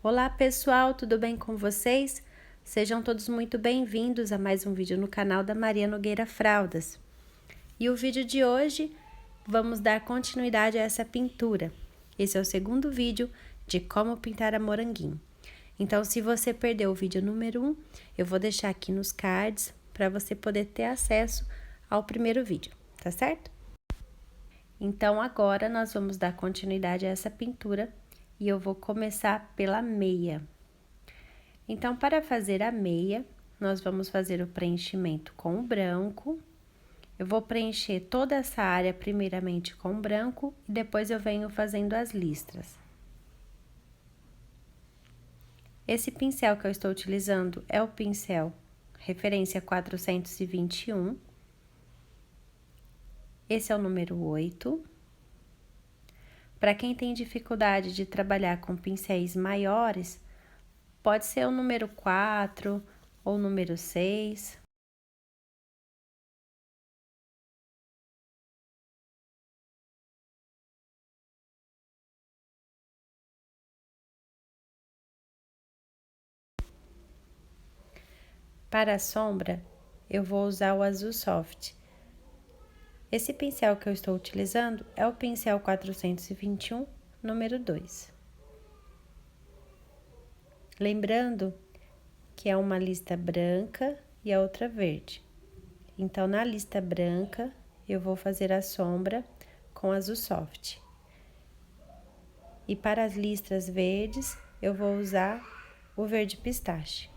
Olá pessoal, tudo bem com vocês? Sejam todos muito bem-vindos a mais um vídeo no canal da Maria Nogueira Fraldas. E o vídeo de hoje, vamos dar continuidade a essa pintura. Esse é o segundo vídeo de como pintar a moranguinho. Então, se você perdeu o vídeo número 1, eu vou deixar aqui nos cards para você poder ter acesso ao primeiro vídeo, tá certo? Então, agora nós vamos dar continuidade a essa pintura e eu vou começar pela meia. Então, para fazer a meia, nós vamos fazer o preenchimento com o branco. Eu vou preencher toda essa área primeiramente com o branco e depois eu venho fazendo as listras. Esse pincel que eu estou utilizando é o pincel referência 421. Esse é o número 8. Para quem tem dificuldade de trabalhar com pincéis maiores, pode ser o número 4 ou o número 6. Para a sombra, eu vou usar o azul soft. Esse pincel que eu estou utilizando é o pincel 421, número 2. Lembrando que é uma lista branca e a outra verde. Então, na lista branca, eu vou fazer a sombra com azul soft. E para as listras verdes, eu vou usar o verde pistache.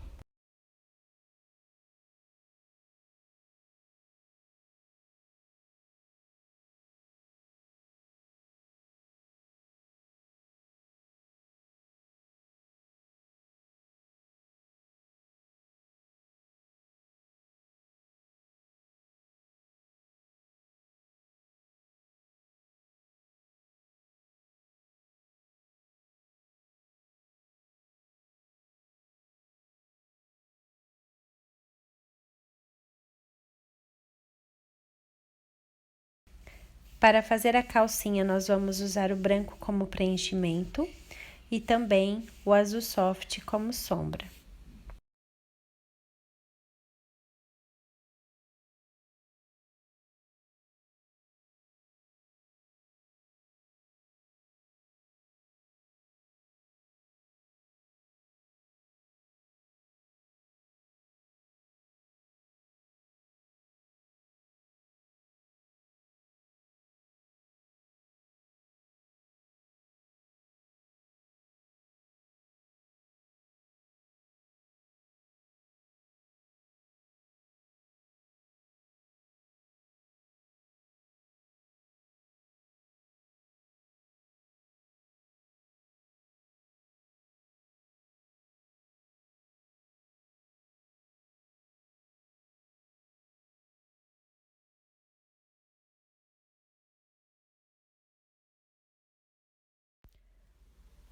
Para fazer a calcinha, nós vamos usar o branco como preenchimento e também o azul soft como sombra.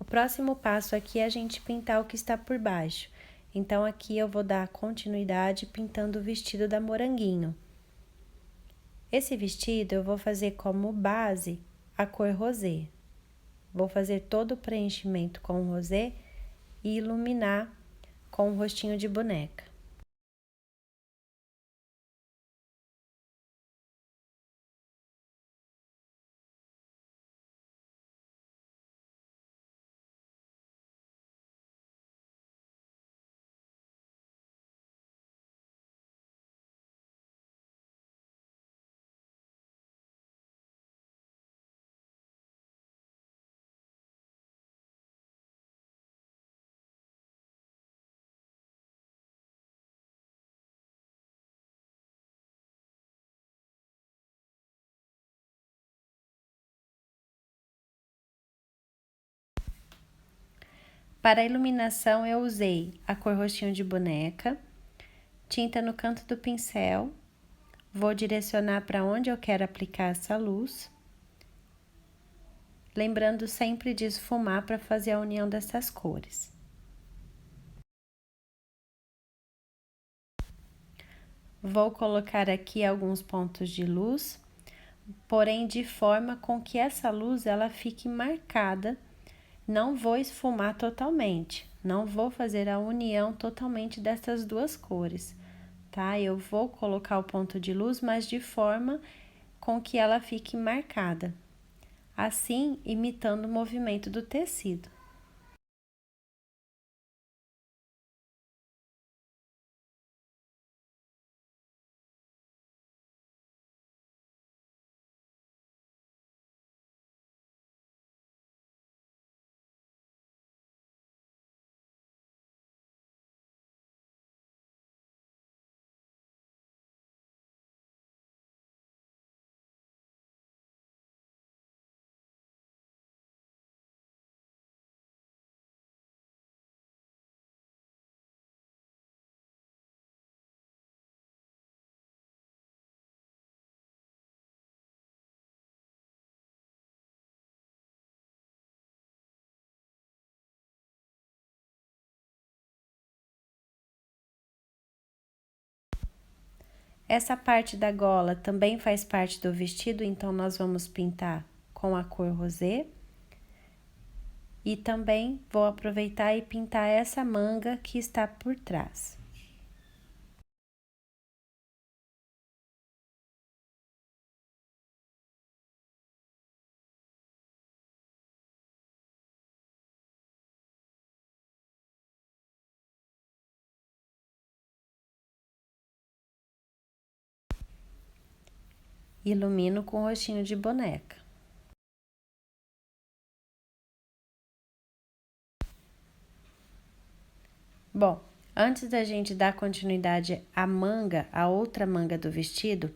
O próximo passo aqui é a gente pintar o que está por baixo. Então, aqui eu vou dar continuidade pintando o vestido da Moranguinho. Esse vestido eu vou fazer como base a cor rosé. Vou fazer todo o preenchimento com rosé e iluminar com o rostinho de boneca. Para a iluminação, eu usei a cor rostinho de boneca, tinta no canto do pincel, vou direcionar para onde eu quero aplicar essa luz, lembrando sempre de esfumar para fazer a união dessas cores. Vou colocar aqui alguns pontos de luz, porém de forma com que essa luz ela fique marcada não vou esfumar totalmente, não vou fazer a união totalmente dessas duas cores, tá? Eu vou colocar o ponto de luz, mas de forma com que ela fique marcada, assim imitando o movimento do tecido. Essa parte da gola também faz parte do vestido, então nós vamos pintar com a cor rosé. E também vou aproveitar e pintar essa manga que está por trás. Ilumino com rostinho de boneca. Bom, antes da gente dar continuidade à manga, a outra manga do vestido,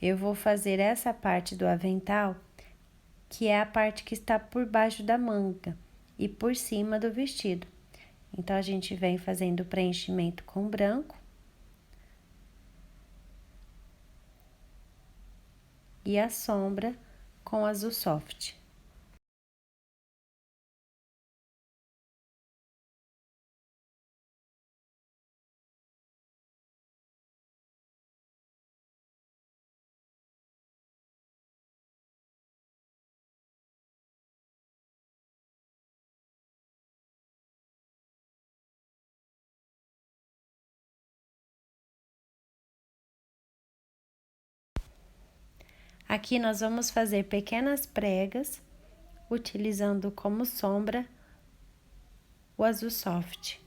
eu vou fazer essa parte do avental, que é a parte que está por baixo da manga e por cima do vestido. Então, a gente vem fazendo o preenchimento com branco e a sombra com azul soft. Aqui nós vamos fazer pequenas pregas, utilizando como sombra o azul soft.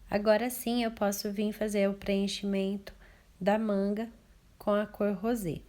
Agora sim eu posso vir fazer o preenchimento da manga com a cor rosé.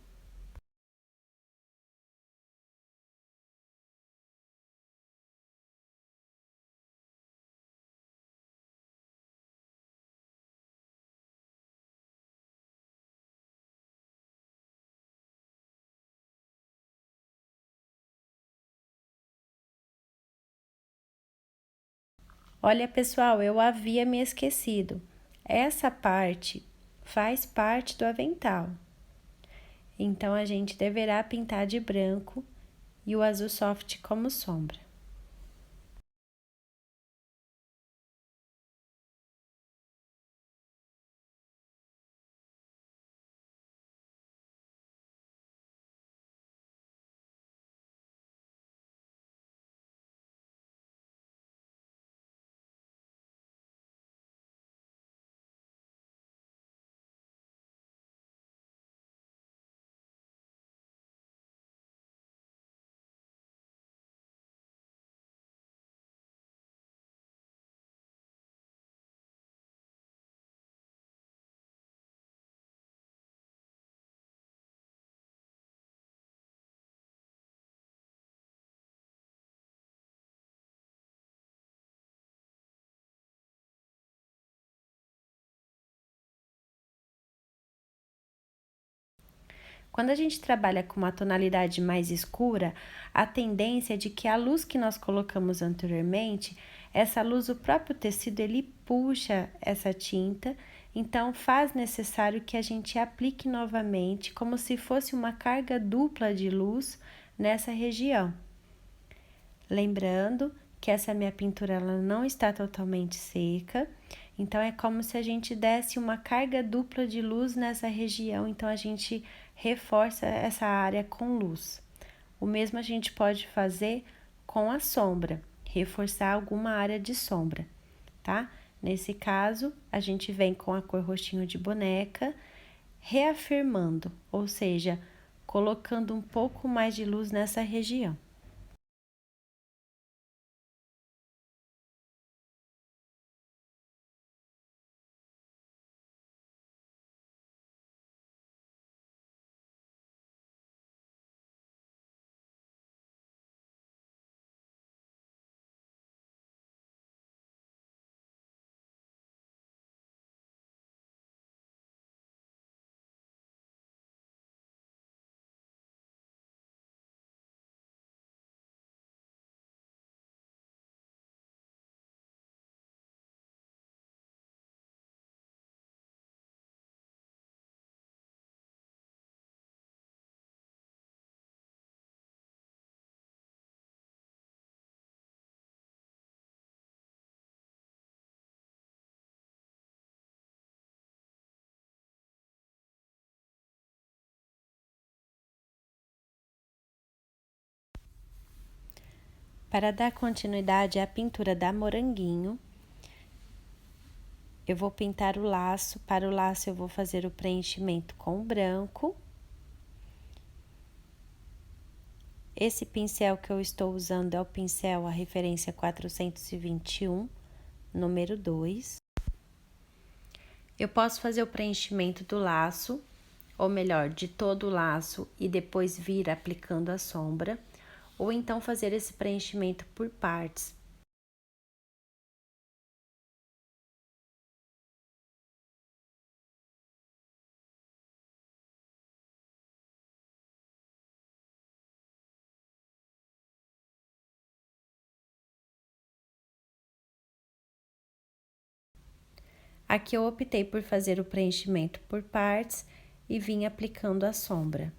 Olha, pessoal, eu havia me esquecido. Essa parte faz parte do avental. Então, a gente deverá pintar de branco e o azul soft como sombra. Quando a gente trabalha com uma tonalidade mais escura, a tendência é de que a luz que nós colocamos anteriormente, essa luz, o próprio tecido, ele puxa essa tinta, então faz necessário que a gente aplique novamente, como se fosse uma carga dupla de luz nessa região. Lembrando que essa minha pintura ela não está totalmente seca, então é como se a gente desse uma carga dupla de luz nessa região, então a gente reforça essa área com luz. O mesmo a gente pode fazer com a sombra, reforçar alguma área de sombra, tá? Nesse caso, a gente vem com a cor roxinho de boneca, reafirmando, ou seja, colocando um pouco mais de luz nessa região. Para dar continuidade à pintura da Moranguinho, eu vou pintar o laço. Para o laço, eu vou fazer o preenchimento com branco. Esse pincel que eu estou usando é o pincel, a referência 421, número 2. Eu posso fazer o preenchimento do laço, ou melhor, de todo o laço, e depois vir aplicando a sombra, ou então fazer esse preenchimento por partes. Aqui eu optei por fazer o preenchimento por partes e vim aplicando a sombra.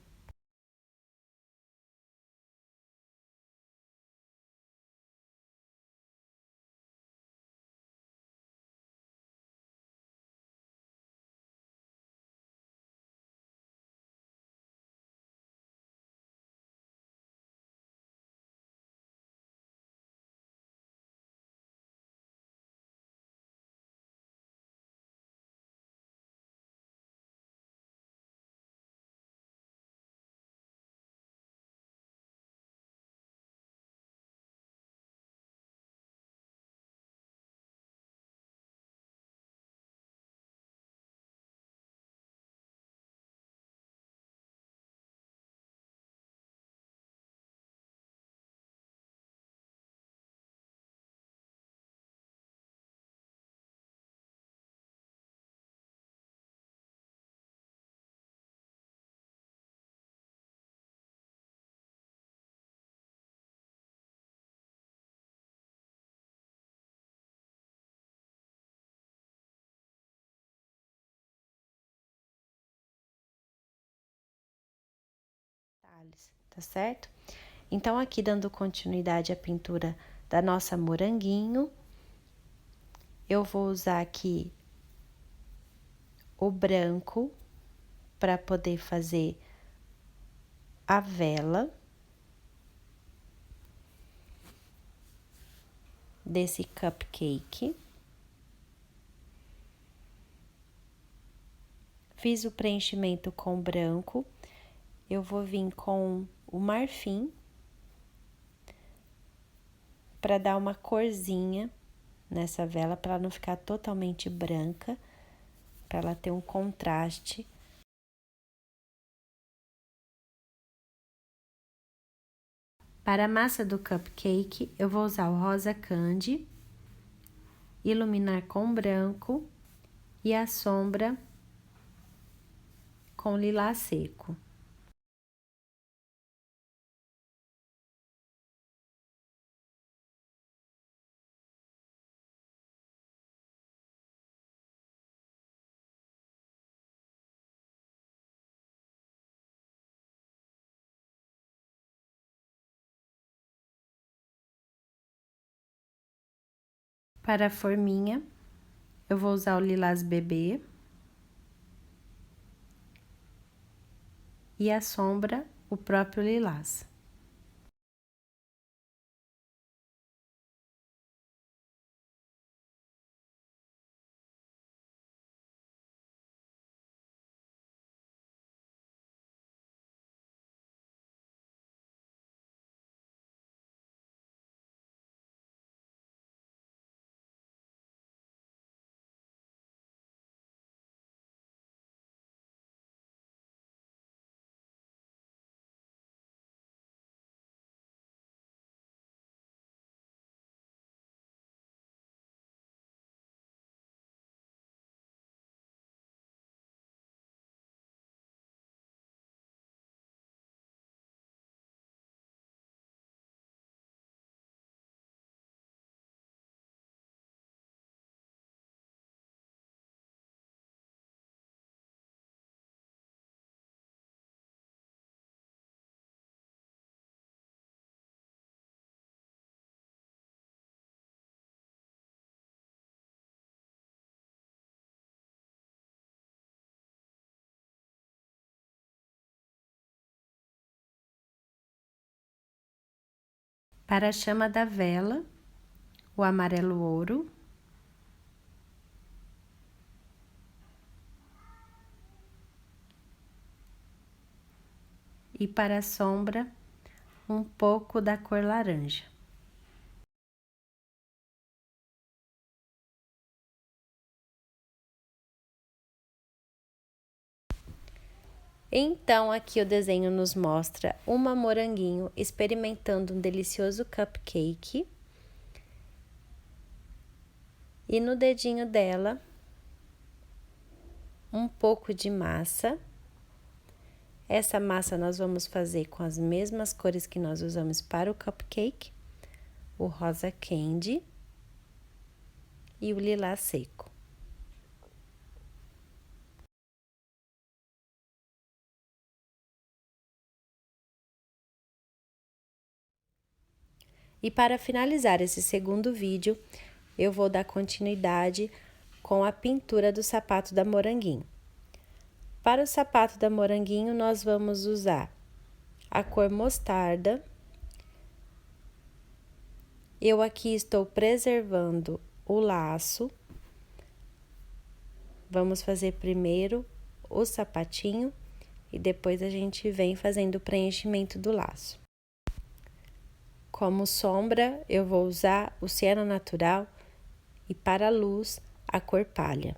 Tá certo? Então, aqui dando continuidade à pintura da nossa Moranguinho, eu vou usar aqui o branco para poder fazer a vela desse cupcake. Fiz o preenchimento com branco, eu vou vir com o marfim para dar uma corzinha nessa vela, para ela não ficar totalmente branca, para ela ter um contraste. Para a massa do cupcake, eu vou usar o rosa candy, iluminar com branco e a sombra com lilás seco. Para a forminha, eu vou usar o lilás bebê. E a sombra, o próprio lilás. Para a chama da vela, o amarelo ouro. E para a sombra, um pouco da cor laranja. Então, aqui o desenho nos mostra uma moranguinho experimentando um delicioso cupcake. E no dedinho dela, um pouco de massa. Essa massa nós vamos fazer com as mesmas cores que nós usamos para o cupcake, o rosa candy e o lilás seco. E para finalizar esse segundo vídeo, eu vou dar continuidade com a pintura do sapato da Moranguinho. Para o sapato da Moranguinho, nós vamos usar a cor mostarda. Eu aqui estou preservando o laço. Vamos fazer primeiro o sapatinho e depois a gente vem fazendo o preenchimento do laço. Como sombra, eu vou usar o siena natural e para a luz, a cor palha.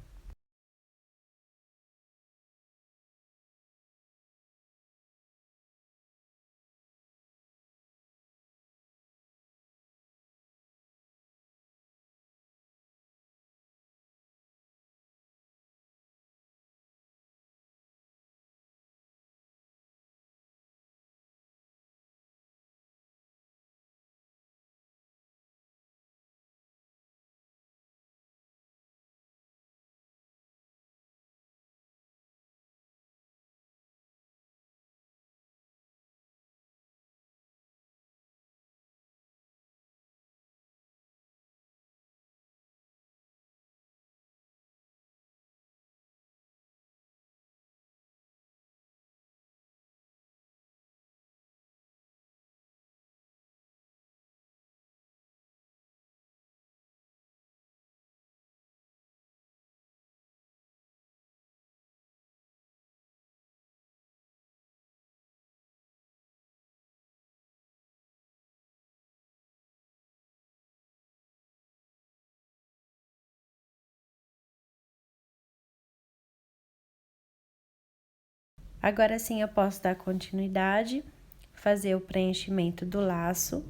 Agora sim eu posso dar continuidade, fazer o preenchimento do laço,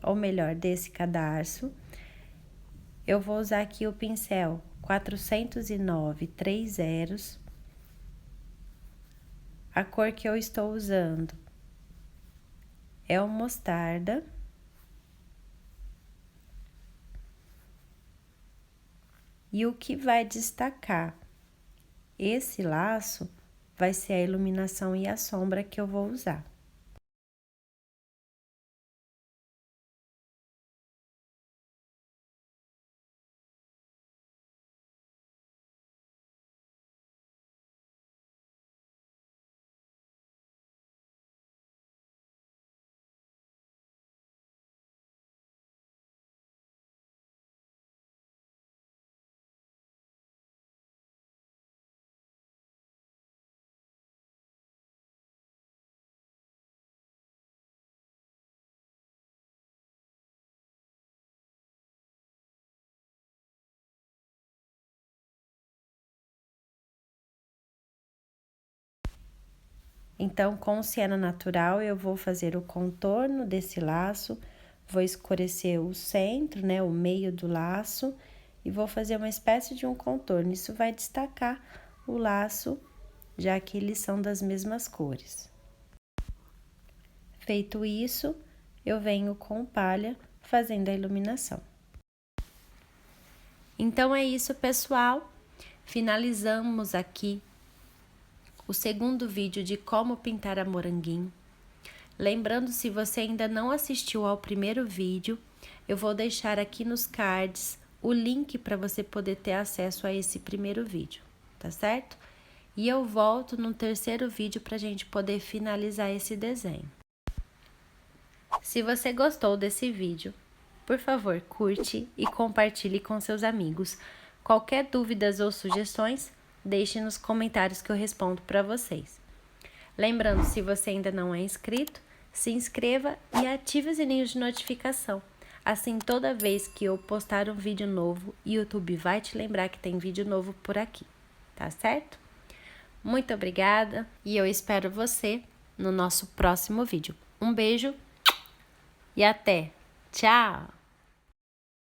ou melhor, desse cadarço. Eu vou usar aqui o pincel 409 3 zeros. A cor que eu estou usando é o mostarda. E o que vai destacar esse laço vai ser a iluminação e a sombra que eu vou usar. Então, com siena natural, eu vou fazer o contorno desse laço, vou escurecer o centro, né, o meio do laço, e vou fazer uma espécie de um contorno. Isso vai destacar o laço, já que eles são das mesmas cores. Feito isso, eu venho com palha fazendo a iluminação. Então, é isso, pessoal. Finalizamos aqui o segundo vídeo de como pintar a moranguinho. Lembrando, se você ainda não assistiu ao primeiro vídeo, eu vou deixar aqui nos cards o link para você poder ter acesso a esse primeiro vídeo, tá certo? E eu volto no terceiro vídeo para a gente poder finalizar esse desenho. Se você gostou desse vídeo, por favor, curte e compartilhe com seus amigos. Qualquer dúvidas ou sugestões, deixe nos comentários que eu respondo para vocês. Lembrando, se você ainda não é inscrito, se inscreva e ative o sininho de notificação. Assim, toda vez que eu postar um vídeo novo, o YouTube vai te lembrar que tem vídeo novo por aqui, tá certo? Muito obrigada e eu espero você no nosso próximo vídeo. Um beijo e até! Tchau!